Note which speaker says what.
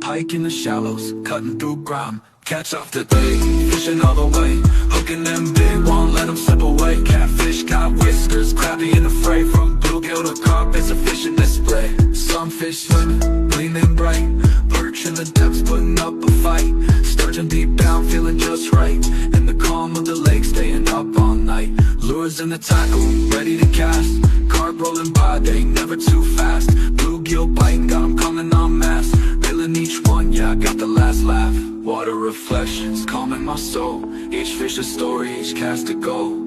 Speaker 1: pike in the shallows, cutting through grime. Catch off today, fishing all the way, hooking them big, won't let them slip away. Catfish got whiskers, crabby in the fray. From bluegill to carp, it's a fishing display. Some fish swimming, gleaming bright, perch in the depths, putting up a fight. Sturgeon deep down, feeling just right, in the calm of the lake, staying up all night. Lures in the tackle, ready to cast, carp rolling by, they never too fast. Bluegill biting, got them coming en masse, reeling each one, yeah, I got the last laugh. Water reflections, calming my soul, each fish a story, each cast a goal.